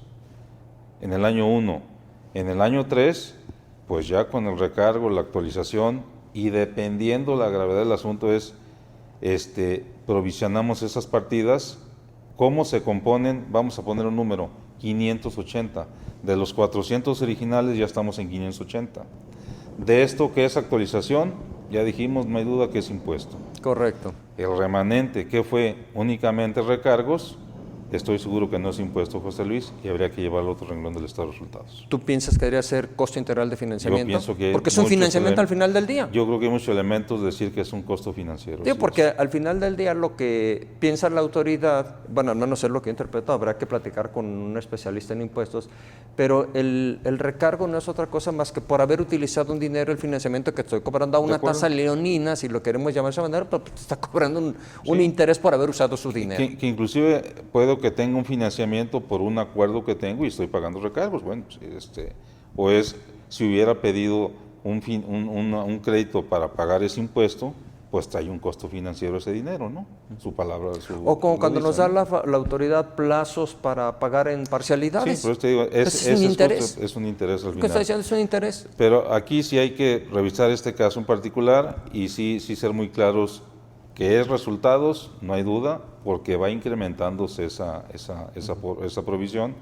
en el año 1. En el año 3, pues ya con el recargo, la actualización, y dependiendo la gravedad del asunto provisionamos esas partidas. ¿Cómo se componen? Vamos a poner un número, 580. De los 400 originales ya estamos en 580. De esto que es actualización, ya dijimos, no hay duda que es impuesto. Correcto. El remanente, que fue únicamente recargos, estoy seguro que no es impuesto, José Luis, y habría que llevarlo a otro renglón del estado de resultados. ¿Tú piensas que debería ser costo integral de financiamiento? Yo pienso que porque es un financiamiento al final del día. Yo creo que hay muchos elementos de decir que es un costo financiero. Sí, porque al final del día lo que piensa la autoridad, bueno, al menos es lo que he interpretado, habrá que platicar con un especialista en impuestos, pero el recargo no es otra cosa más que por haber utilizado un dinero, el financiamiento que estoy cobrando a una tasa leonina, si lo queremos llamar de esa manera, pero te está cobrando un interés por haber usado su dinero. Que inclusive puedo que tenga un financiamiento por un acuerdo que tengo y estoy pagando recargos. Bueno, o es si hubiera pedido un crédito para pagar ese impuesto, pues hay un costo financiero ese dinero, ¿no? Su palabra. O como cuando nos da la autoridad plazos para pagar en parcialidades. Sí, pero te digo, es un interés. Es un interés al ¿Qué final. está diciendo? Es un interés. Pero aquí sí hay que revisar este caso en particular y sí ser muy claros que es resultados, no hay duda, porque va incrementándose esa provisión,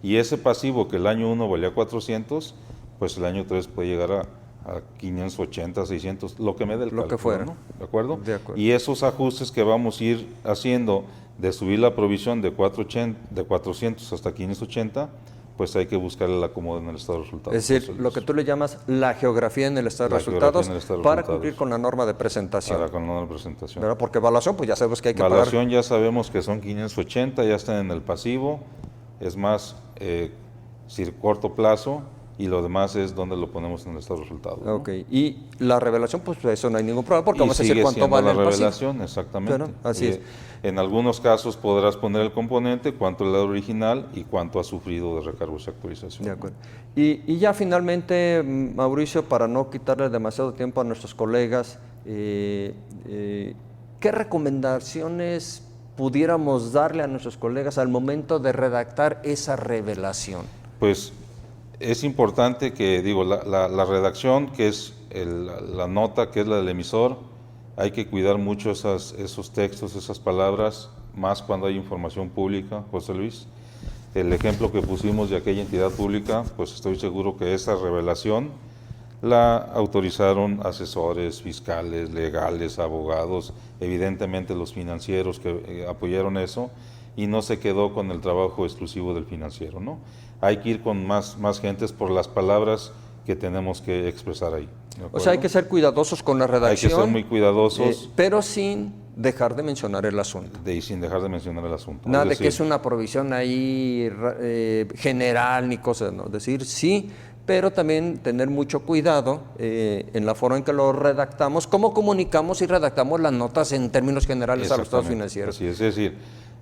y ese pasivo que el año 1 valía 400, pues el año 3 puede llegar a 580, 600, lo que me dé el cálculo, que fuera. ¿no? ¿De acuerdo? De acuerdo. Y esos ajustes que vamos a ir haciendo de subir la provisión de 400 hasta 580, pues hay que buscar el acomodo en el estado de resultados. Es decir, lo que tú le llamas la geografía en el estado de resultados para cumplir con la norma de presentación. Para con la norma de presentación. ¿Verdad? Porque evaluación, pues ya sabemos que hay que evaluación pagar. Ya sabemos que son 580, ya están en el pasivo, es más corto plazo, y lo demás es donde lo ponemos en el estado de resultados, ¿no? Ok, y la revelación, pues eso no hay ningún problema, porque y vamos a decir cuánto vale la el pasivo. revelación, exactamente. Claro, así es. En algunos casos podrás poner el componente, cuánto es la original y cuánto ha sufrido de recargos y actualización. De acuerdo. Y ya finalmente, Mauricio, para no quitarle demasiado tiempo a nuestros colegas, ¿qué recomendaciones pudiéramos darle a nuestros colegas al momento de redactar esa revelación? Pues es importante que, la redacción, que es la nota, que es la del emisor, hay que cuidar mucho esos textos, esas palabras, más cuando hay información pública, José Luis. El ejemplo que pusimos de aquella entidad pública, pues estoy seguro que esa revelación la autorizaron asesores fiscales, legales, abogados, evidentemente los financieros que apoyaron eso, y no se quedó con el trabajo exclusivo del financiero, ¿no? Hay que ir con más gentes por las palabras que tenemos que expresar ahí. O sea, hay que ser cuidadosos con la redacción. Hay que ser muy cuidadosos. Pero sin dejar de mencionar el asunto. Sin dejar de mencionar el asunto. Nada de que es una provisión ahí general ni cosas, ¿no? Decir sí, pero también tener mucho cuidado en la forma en que lo redactamos, cómo comunicamos y redactamos las notas en términos generales a los estados financieros. Así es decir,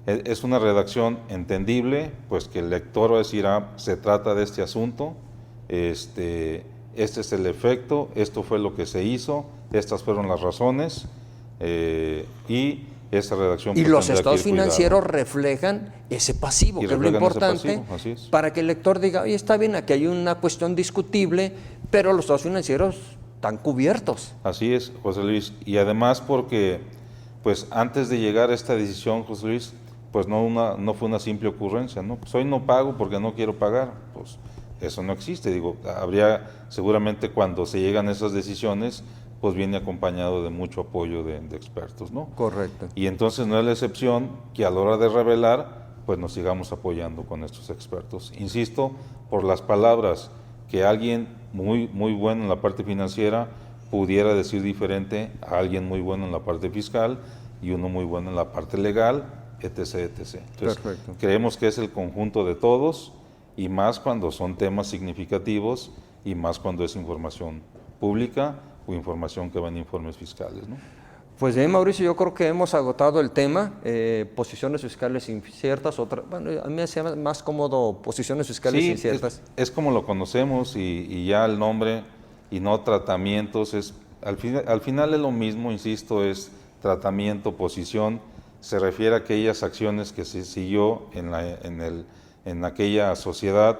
es una redacción entendible, pues que el lector va a decir, se trata de este asunto, este es el efecto, esto fue lo que se hizo, estas fueron las razones, y esa redacción... Y los estados financieros reflejan ese pasivo, que es lo importante, para que el lector diga, oye, está bien, aquí hay una cuestión discutible, pero los estados financieros están cubiertos. Así es, José Luis, y además porque, pues antes de llegar a esta decisión, José Luis, pues no fue una simple ocurrencia, ¿no? Pues hoy no pago porque no quiero pagar, pues eso no existe. Habría seguramente cuando se llegan a esas decisiones, pues viene acompañado de mucho apoyo de expertos, ¿no? Correcto. Y entonces no es la excepción que a la hora de revelar, pues nos sigamos apoyando con estos expertos. Insisto, por las palabras que alguien muy bueno en la parte financiera pudiera decir diferente a alguien muy bueno en la parte fiscal y uno muy bueno en la parte legal, etc. Entonces, perfecto. Creemos que es el conjunto de todos, y más cuando son temas significativos y más cuando es información pública o información que va en informes fiscales, ¿no? Pues bien, Mauricio, yo creo que hemos agotado el tema, posiciones fiscales inciertas, bueno, a mí me hacía más cómodo posiciones fiscales inciertas. Es como lo conocemos, y ya el nombre y no tratamientos, al final es lo mismo, insisto, es tratamiento, posición, se refiere a aquellas acciones que se siguió en aquella sociedad,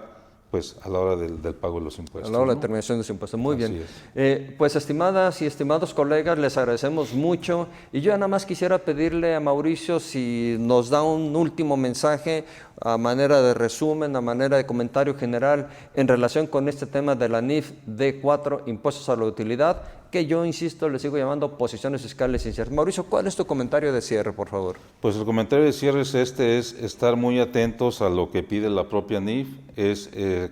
pues a la hora del pago de los impuestos. A la hora de la ¿no? determinación de los impuestos. Muy Así bien. Pues estimadas y estimados colegas, les agradecemos mucho, y yo nada más quisiera pedirle a Mauricio si nos da un último mensaje a manera de resumen, a manera de comentario general en relación con este tema de la NIF D4, impuestos a la utilidad, que yo insisto, le sigo llamando posiciones fiscales inciertas. Mauricio, ¿cuál es tu comentario de cierre, por favor? Pues el comentario de cierre es estar muy atentos a lo que pide la propia NIF,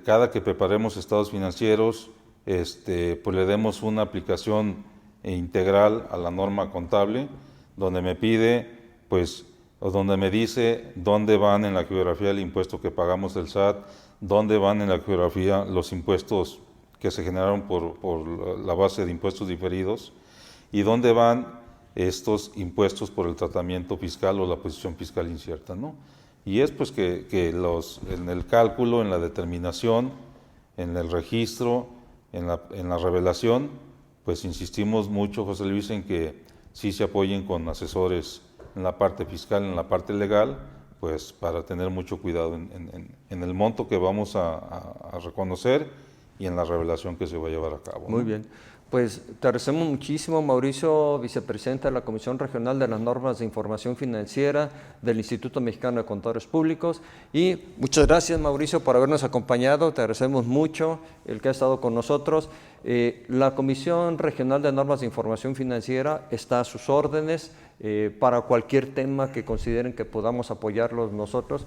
cada que preparemos estados financieros, pues le demos una aplicación integral a la norma contable, donde me pide, pues, o donde me dice dónde van en la geografía el impuesto que pagamos del SAT, dónde van en la geografía los impuestos que se generaron por la base de impuestos diferidos y dónde van estos impuestos por el tratamiento fiscal o la posición fiscal incierta, ¿no? Y es pues que en el cálculo, en la determinación, en el registro, en la revelación, pues insistimos mucho, José Luis, en que sí se apoyen con asesores en la parte fiscal, en la parte legal, pues para tener mucho cuidado en el monto que vamos a reconocer y en la revelación que se va a llevar a cabo, Muy ¿no? bien. Pues te agradecemos muchísimo, Mauricio, vicepresidente de la Comisión Regional de las Normas de Información Financiera del Instituto Mexicano de Contadores Públicos. Y muchas gracias, Mauricio, por habernos acompañado. Te agradecemos mucho el que ha estado con nosotros. La Comisión Regional de Normas de Información Financiera está a sus órdenes para cualquier tema que consideren que podamos apoyarlos nosotros.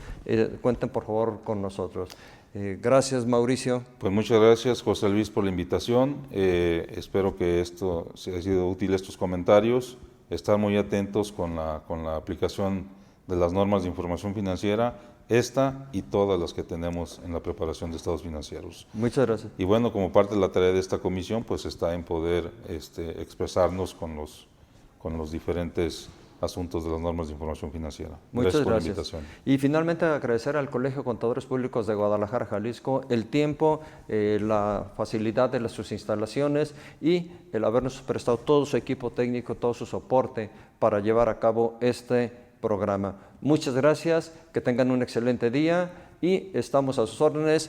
Cuenten, por favor, con nosotros. Gracias, Mauricio. Pues muchas gracias, José Luis, por la invitación. Espero que esto se haya sido útil, estos comentarios. Estar muy atentos con la aplicación de las normas de información financiera, esta y todas las que tenemos en la preparación de estados financieros. Muchas gracias. Y bueno, como parte de la tarea de esta comisión, pues está en poder expresarnos con los diferentes asuntos de las normas de información financiera. Muchas Gracias por la gracias. invitación. Y finalmente agradecer al Colegio de Contadores Públicos de Guadalajara, Jalisco, el tiempo, la facilidad de sus instalaciones y el habernos prestado todo su equipo técnico, todo su soporte para llevar a cabo este programa. Muchas gracias, que tengan un excelente día y estamos a sus órdenes.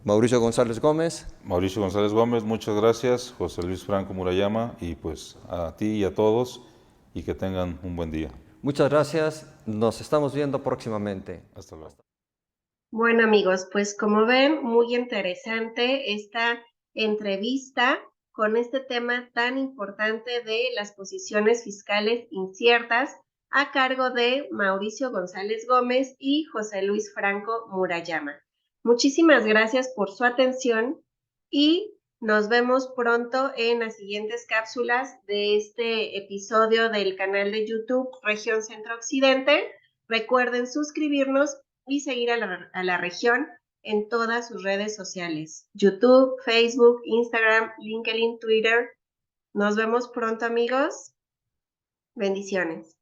Mauricio González Gómez. Mauricio González Gómez, muchas gracias. José Luis Franco Murayama, y pues a ti y a todos, y que tengan un buen día. Muchas gracias, nos estamos viendo próximamente. Hasta luego. Bueno, amigos, pues como ven, muy interesante esta entrevista con este tema tan importante de las posiciones fiscales inciertas a cargo de Mauricio González Gómez y José Luis Franco Murayama. Muchísimas gracias por su atención y nos vemos pronto en las siguientes cápsulas de este episodio del canal de YouTube Región Centro Occidente. Recuerden suscribirnos y seguir a la región en todas sus redes sociales: YouTube, Facebook, Instagram, LinkedIn, Twitter. Nos vemos pronto, amigos. Bendiciones.